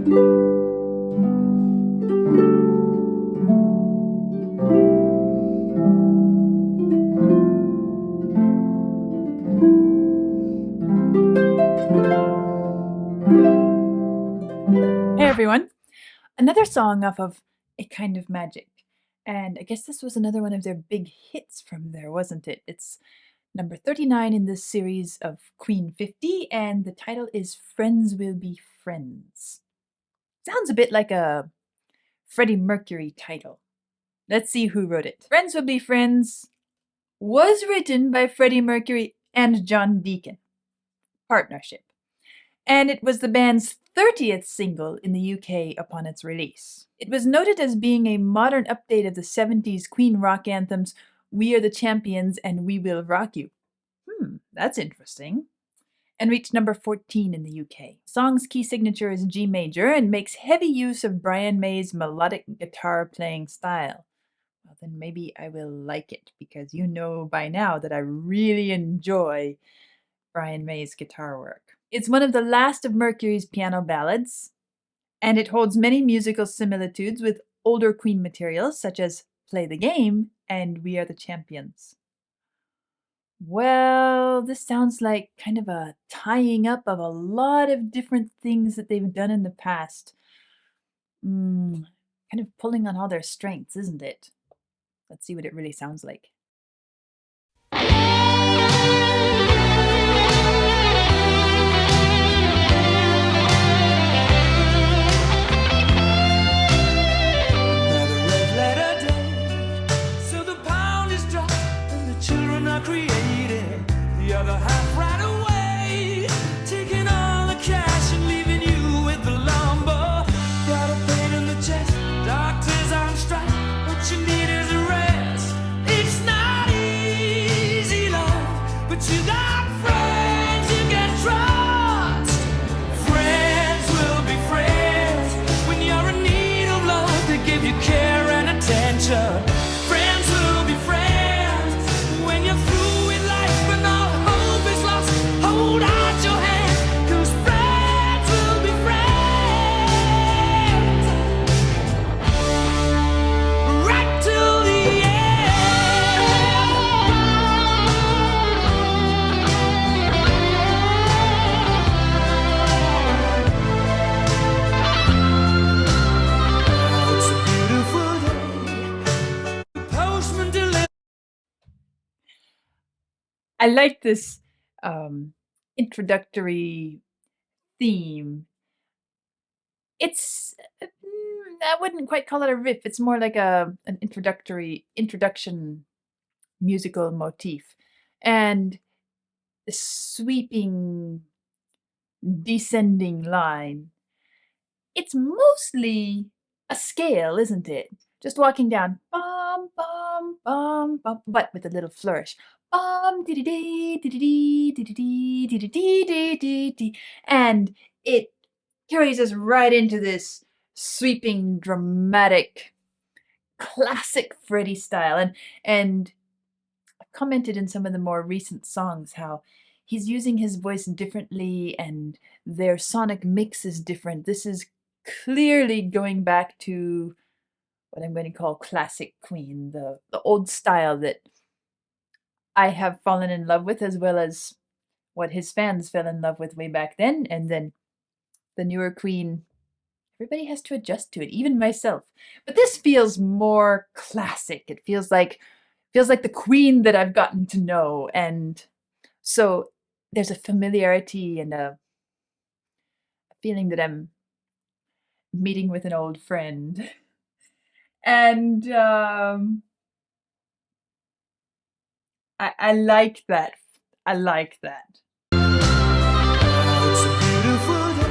Hey everyone! Another song off of A Kind of Magic. And I guess this was another one of their big hits from there, wasn't it? It's number 39 in this series of Queen 50, and the title is Friends Will Be Friends. Sounds a bit like a Freddie Mercury title. Let's see who wrote it. Friends Will Be Friends was written by Freddie Mercury and John Deacon. Partnership. And it was the band's 30th single in the UK upon its release. It was noted as being a modern update of the 70s Queen rock anthems We Are the Champions and We Will Rock You. That's interesting. And reached number 14 in the UK. The song's key signature is G major and makes heavy use of Brian May's melodic guitar playing style. Well, then maybe I will like it, because you know by now that I really enjoy Brian May's guitar work. It's one of the last of Mercury's piano ballads, and it holds many musical similitudes with older Queen materials such as Play the Game and We Are the Champions. Well, this sounds like kind of a tying up of a lot of different things that they've done in the past. Kind of pulling on all their strengths, isn't it? Let's see what it really sounds like. Created the other half right away, taking all the cash and leaving you with the lumber. Got a pain in the chest, doctors on strike, what you need is a rest. It's not easy, love, but you got friends you can trust. Friends will be friends when you're in need of love. They give you care and attention. Friends will be friends when you're through with life and all hope is lost. Hold out your hand, 'cause friends will be friends right till the end. It's a beautiful day. The postman delivers. I like this introductory theme. It's I wouldn't quite call it a riff. It's more like an introduction musical motif, and the sweeping descending line. It's mostly a scale, isn't it? Just walking down, bum bum bum bum, but with a little flourish. Bum dee dee dee dee dee dee dee dee dee dee dee, and it carries us right into this sweeping, dramatic, classic Freddie style. And I've commented in some of the more recent songs how he's using his voice differently and their sonic mix is different. This is clearly going back to what I'm going to call classic Queen, the old style that I have fallen in love with, as well as what his fans fell in love with way back then. And then the newer Queen, everybody has to adjust to it, even myself. But this feels more classic. It feels like the Queen that I've gotten to know. And so there's a familiarity and a feeling that I'm meeting with an old friend. And I like that. I like that. It's a beautiful day.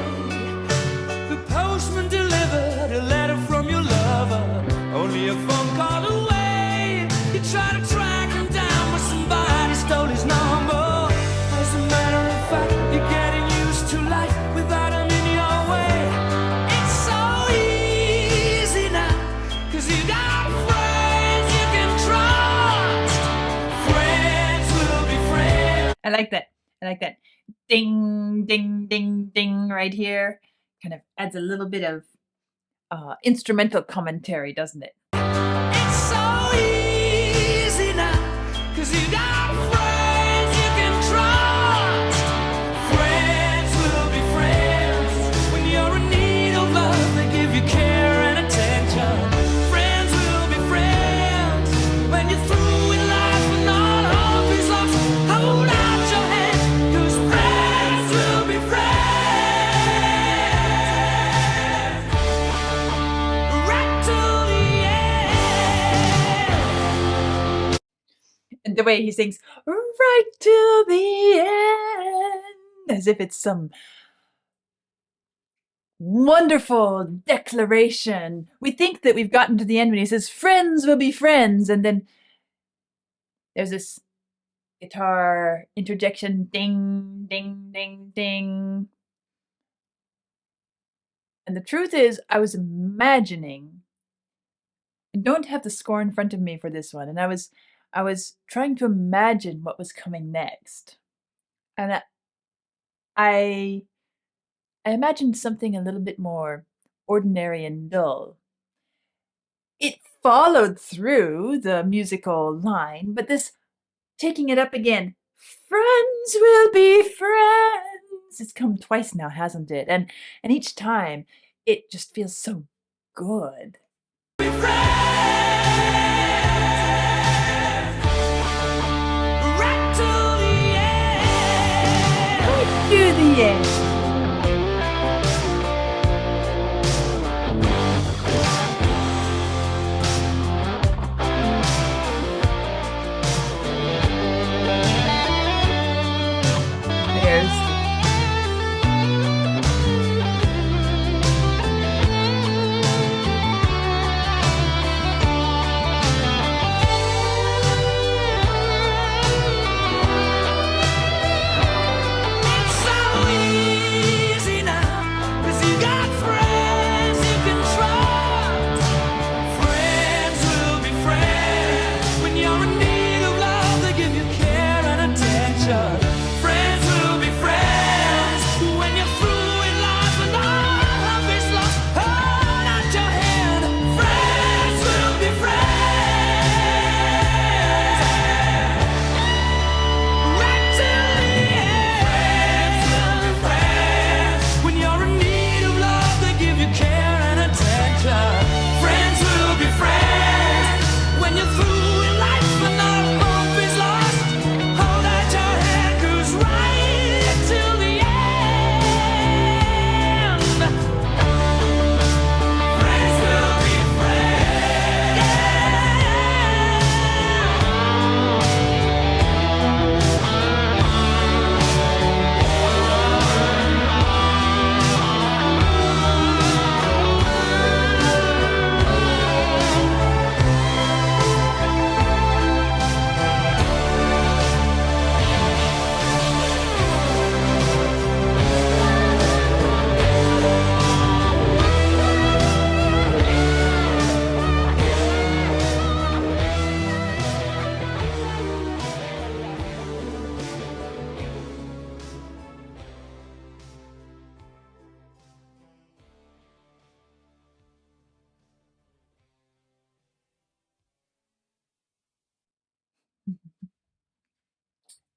The postman delivered a letter from your lover, only a phone call away. You try to track him down, but somebody stole his number. As a matter of fact, you're getting used to life without him in your way. It's so easy now, 'cause you got friends you can trust. Friends will be friends. I like that. I like that. Ding, ding, ding, ding right here. kind of adds a little bit of instrumental commentary, doesn't it? It's so easy now, 'cause you got friends you can trust. Friends will be friends when you're in need of love. They give you care and attention. Friends will be friends when you're through in life and all hope is lost. Hold out your hand, 'cause friends will be friends right till the end. And the way he sings, right to the end, as if it's some wonderful declaration. We think that we've gotten to the end when he says, friends will be friends, and then there's this guitar interjection, ding, ding, ding, ding. And the truth is, I was imagining, I don't have the score in front of me for this one, and I was trying to imagine what was coming next. And I imagined something a little bit more ordinary and dull. It followed through the musical line, but this taking it up again, friends will be friends. It's come twice now, hasn't it? And each time it just feels so good. Be friends right till the end. Right to the end. There's It's so easy now, 'cause you got friends you can trust. Friends will be friends when you're in need of love. They give you care and attention. Friends will be friends when you're through in life and all hope is lost. Hold out your hand. Friends will be friends right till the end. Friends will be friends when you're in need of love. They give you care and attention. Friends will be friends when you're through in life and all hope is lost. Hold out your hand, 'cause right till the end, friends will be friends.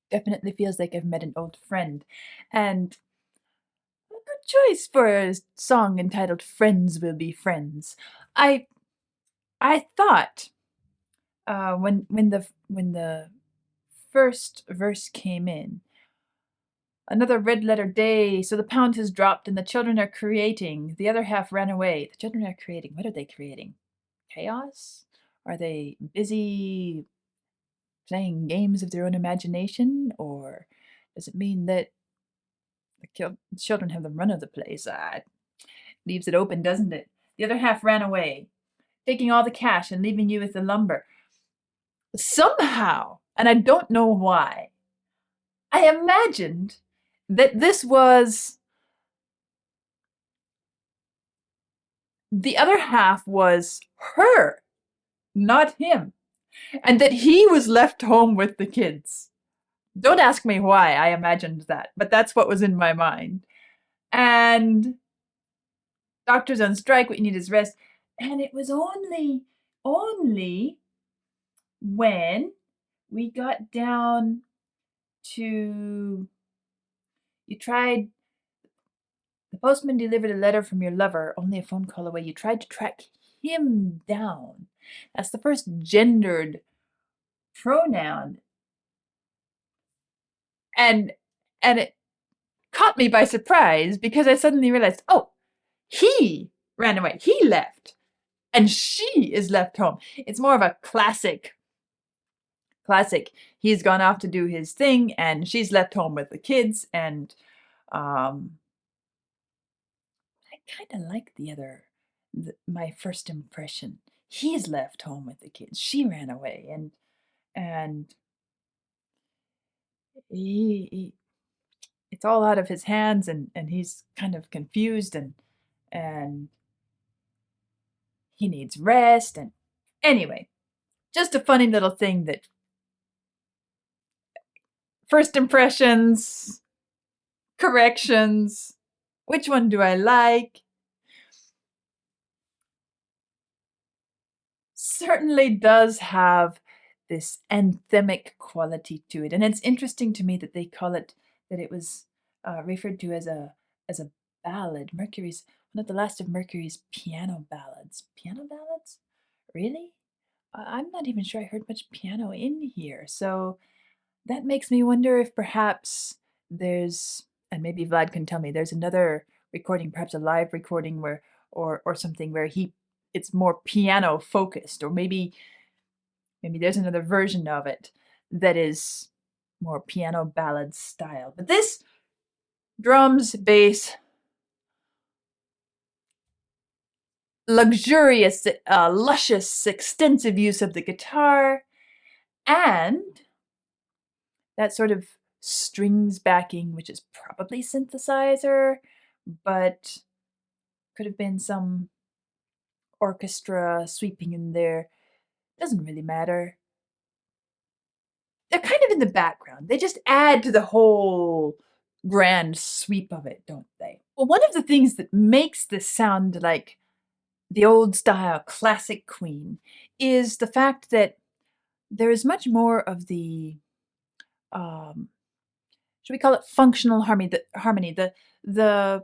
definitely feels like I've met an old friend. And a good choice for a song entitled Friends Will Be Friends. I thought when the first verse came in, another red letter day, so the pound has dropped and the children are creating. The other half ran away. The children are creating. What are they creating? Chaos? Are they busy playing games of their own imagination? Or does it mean that the children have the run of the place? Leaves it open, doesn't it? The other half ran away, taking all the cash and leaving you with the lumber. Somehow, and I don't know why, I imagined that this was the other half was her, not him, and that he was left home with the kids. Don't ask me why I imagined that, but that's what was in my mind. And doctor's on strike, what you need is rest. And it was only when we got down to, you tried, the postman delivered a letter from your lover, only a phone call away. You tried to track him down. That's the first gendered pronoun. And it caught me by surprise because I suddenly realized, oh, he ran away. He left. And she is left home. It's more of a classic. He's gone off to do his thing and she's left home with the kids, and I kind of like my first impression. He's left home with the kids. She ran away, and he it's all out of his hands, and he's kind of confused, and he needs rest. And anyway, just a funny little thing that first impressions, corrections, which one do I like? Certainly does have this anthemic quality to it. And it's interesting to me that they call it, that it was referred to as a ballad. Mercury's one of the last of Mercury's piano ballads. Piano ballads? Really? I'm not even sure I heard much piano in here. So that makes me wonder if perhaps there's, and maybe Vlad can tell me, there's another recording, perhaps a live recording where, or something where it's more piano focused, or maybe there's another version of it that is more piano ballad style. But this, drums, bass, luxurious, luscious, extensive use of the guitar, and that sort of strings backing, which is probably synthesizer, but could have been some orchestra sweeping in there. Doesn't really matter. They're kind of in the background. They just add to the whole grand sweep of it, don't they? Well, one of the things that makes this sound like the old style classic Queen is the fact that there is much more of the, should we call it functional harmony, the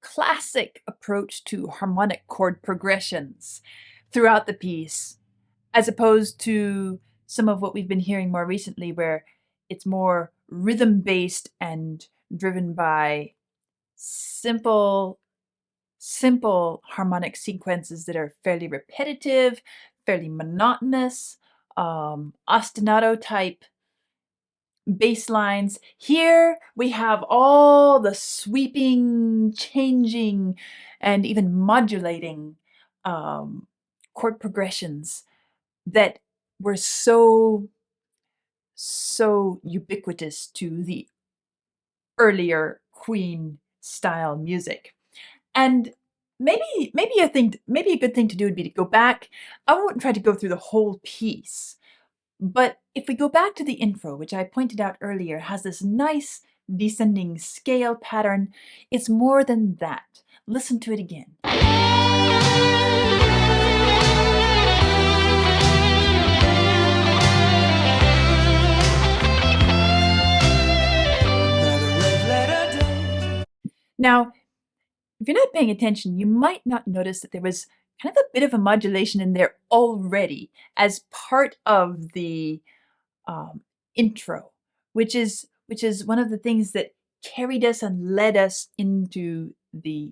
classic approach to harmonic chord progressions throughout the piece, as opposed to some of what we've been hearing more recently, where it's more rhythm-based and driven by simple harmonic sequences that are fairly repetitive, fairly monotonous, ostinato type bass lines. Here we have all the sweeping, changing, and even modulating chord progressions that were so ubiquitous to the earlier Queen style music. And maybe a good thing to do would be to go back. I won't try to go through the whole piece, but if we go back to the intro, which I pointed out earlier, has this nice descending scale pattern. It's more than that. Listen to it again. Now, if you're not paying attention, you might not notice that there was kind of a bit of a modulation in there already as part of the intro, which is one of the things that carried us and led us into the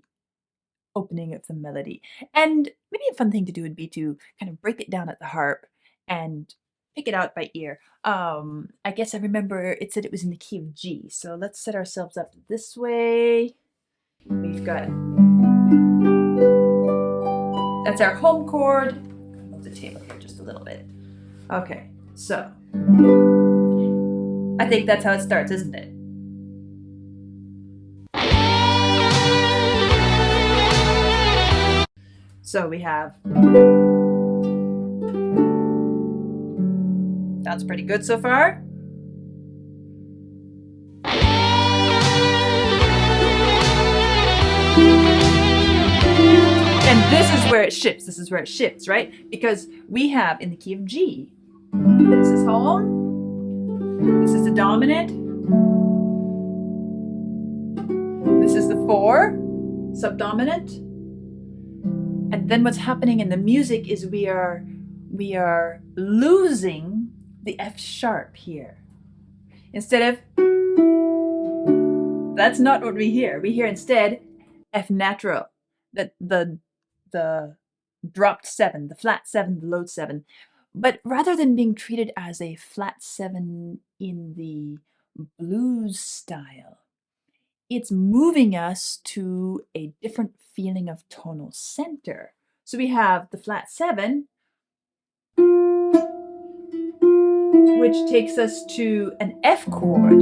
opening of the melody. And maybe a fun thing to do would be to kind of break it down at the harp and pick it out by ear. I guess I remember it said it was in the key of G, so let's set ourselves up this way. We've got, that's our home chord. Move the table here just a little bit. Okay, so I think that's how it starts, isn't it? So we have, sounds pretty good so far. This is where it shifts. This is where it shifts, right? Because we have in the key of G, this is home, this is the dominant, this is the 4, subdominant, and then what's happening in the music is we are losing the F sharp here. Instead of, that's not what we hear. We hear instead F natural, the dropped 7, the flat 7, the low 7. But rather than being treated as a flat 7 in the blues style, it's moving us to a different feeling of tonal center. So we have the flat 7, which takes us to an F chord,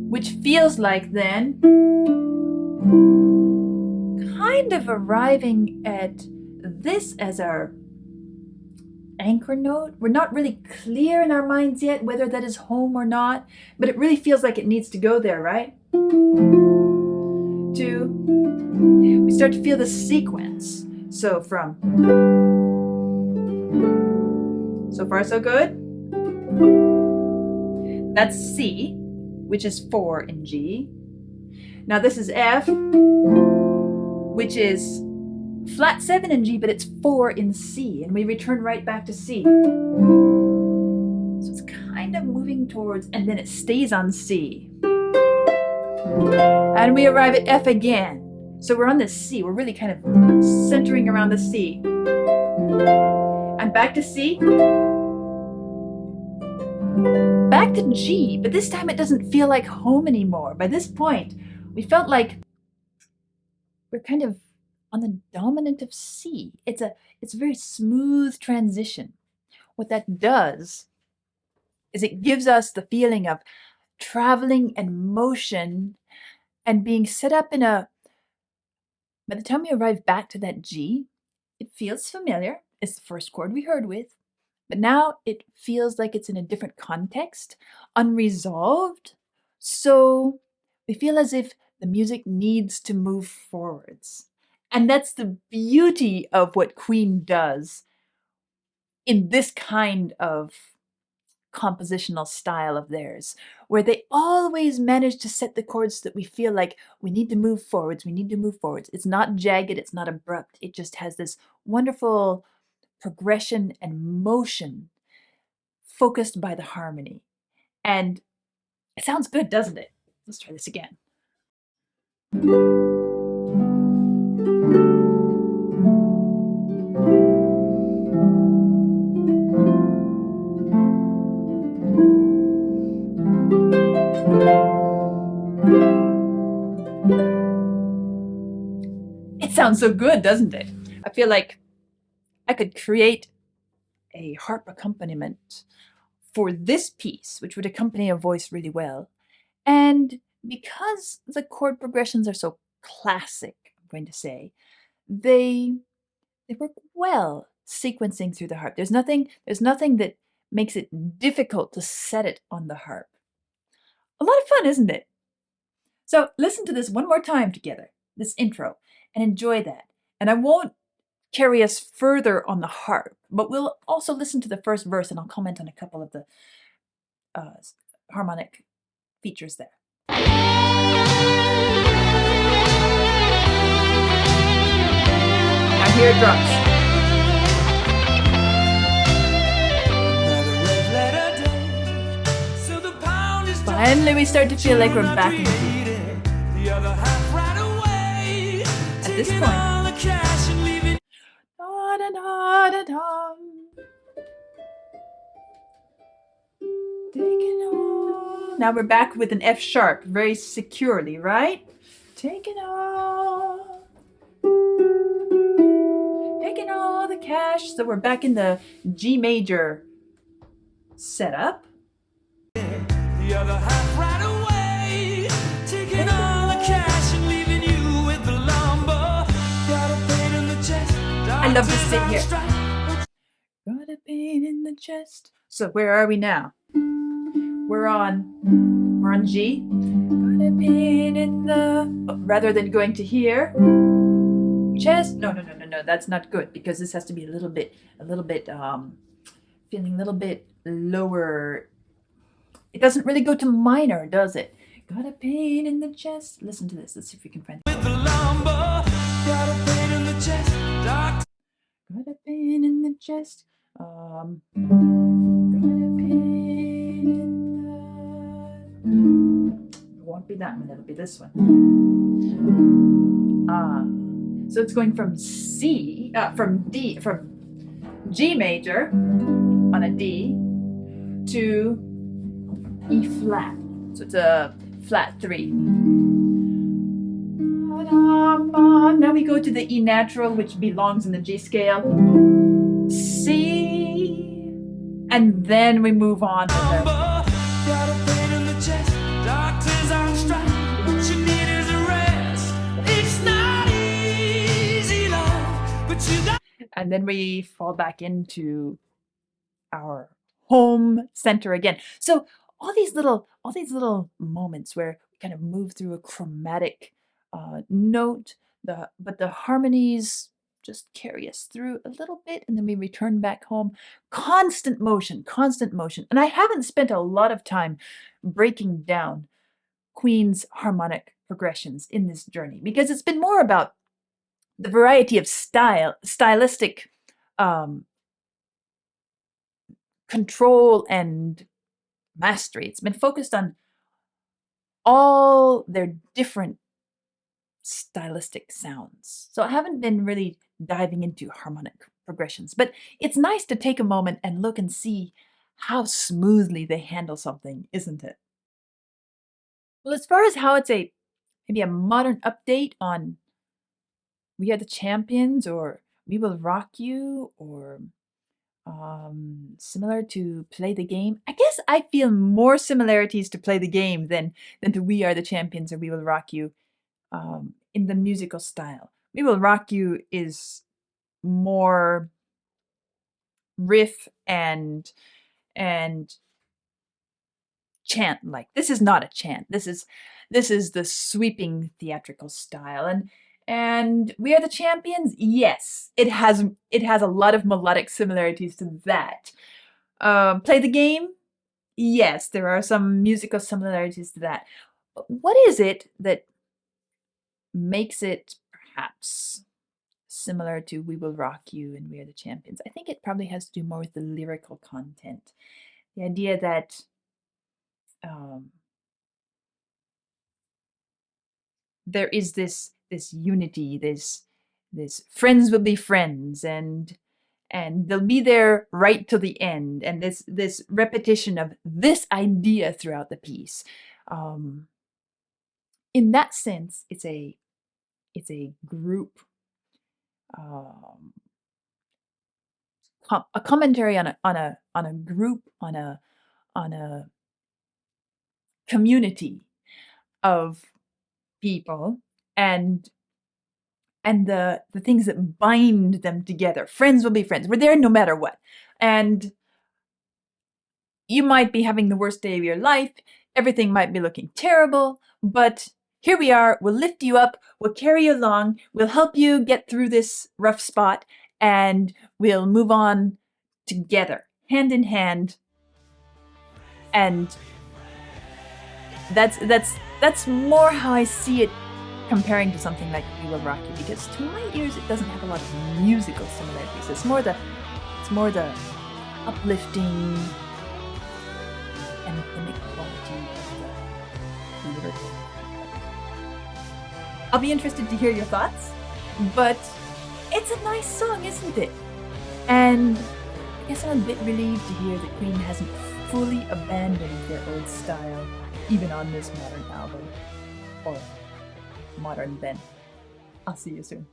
which feels like then kind of arriving at this as our anchor note. We're not really clear in our minds yet whether that is home or not, but it really feels like it needs to go there, right? We start to feel the sequence. So from, so far so good. That's C, which is 4 in G. Now this is F, which is flat 7 in G, but it's 4 in C, and we return right back to C. So it's kind of moving towards, and then it stays on C. And we arrive at F again. So we're on this C, we're really kind of centering around the C. And back to C. Back to G, but this time it doesn't feel like home anymore. By this point, we felt like we're kind of on the dominant of C. It's a very smooth transition. What that does is it gives us the feeling of traveling and motion and being set up in a, by the time we arrive back to that G, it feels familiar. It's the first chord we heard with, but now it feels like it's in a different context, unresolved. So we feel as if the music needs to move forwards. And that's the beauty of what Queen does in this kind of compositional style of theirs, where they always manage to set the chords so that we feel like we need to move forwards, we need to move forwards. It's not jagged, it's not abrupt. It just has this wonderful progression and motion focused by the harmony. And it sounds good, doesn't it? Let's try this again. It sounds so good, doesn't it? I feel like I could create a harp accompaniment for this piece, which would accompany a voice really well. And because the chord progressions are so classic, I'm going to say, they work well sequencing through the harp. There's nothing that makes it difficult to set it on the harp. A lot of fun, isn't it? So listen to this one more time together, this intro, and enjoy that. And I won't carry us further on the harp, but we'll also listen to the first verse and I'll comment on a couple of the harmonic features there. Now here it drops. Finally we start to feel like we're back in the beat. At this point. Now we're back with an F sharp, very securely, right? Taking all the cash. So we're back in the G major setup. The other half right away, taking all the cash and leaving you with the lumber. Got a pain in the chest. I love this bit here. Got a pain in the chest. So where are we now? We're on G. Got a pain in the, rather than going to here, chest. No, that's not good because this has to be a little bit, feeling a little bit lower. It doesn't really go to minor, does it? Got a pain in the chest. Listen to this. Let's see if we can find it. With the lumber, got a pain in the chest. Doctor. Got a pain in the chest. Got a pain in the... It won't be that one. It'll be this one. So it's going from from G major on a D to E flat. So it's a flat 3. Now we go to the E natural, which belongs in the G scale. C, and then we move on to the... Got a pain in the chest. Doctors on strike. What you need is a rest. It's not easy, love, but you got. And then we fall back into our home center again. So all these little moments where we kind of move through a chromatic note, but the harmonies just carry us through a little bit, and then we return back home. Constant motion. And I haven't spent a lot of time breaking down Queen's harmonic progressions in this journey because it's been more about the variety of stylistic control and mastery. It's been focused on all their different stylistic sounds. So I haven't been really diving into harmonic progressions, but it's nice to take a moment and look and see how smoothly they handle something, isn't it? Well, as far as how it's maybe a modern update on We Are the Champions or We Will Rock You or similar to Play the Game, I guess I feel more similarities to Play the Game than to We Are the Champions or We Will Rock You in the musical style. We Will Rock You is more riff and chant like. This is not a chant. This is the sweeping theatrical style. And We Are the Champions, yes, it has a lot of melodic similarities to that. Play the Game, yes, there are some musical similarities to that. But what is it that makes it perhaps similar to We Will Rock You and We Are the Champions? I think it probably has to do more with the lyrical content. The idea that there is this unity, this friends will be friends, and they'll be there right till the end, and this repetition of this idea throughout the piece. In that sense, it's a group, a commentary on a group, on a community of people, and the things that bind them together. Friends will be friends. We're there no matter what. And you might be having the worst day of your life. Everything might be looking terrible, but here we are. We'll lift you up. We'll carry you along. We'll help you get through this rough spot, and we'll move on together, hand in hand. And that's more how I see it, comparing to something like We Will Rock You, because to my ears it doesn't have a lot of musical similarities. It's more the uplifting and authentic quality of the lyrical. I'll be interested to hear your thoughts, but it's a nice song, isn't it? And I guess I'm a bit relieved to hear that Queen hasn't fully abandoned their old style, even on this modern album, or modern then. I'll see you soon.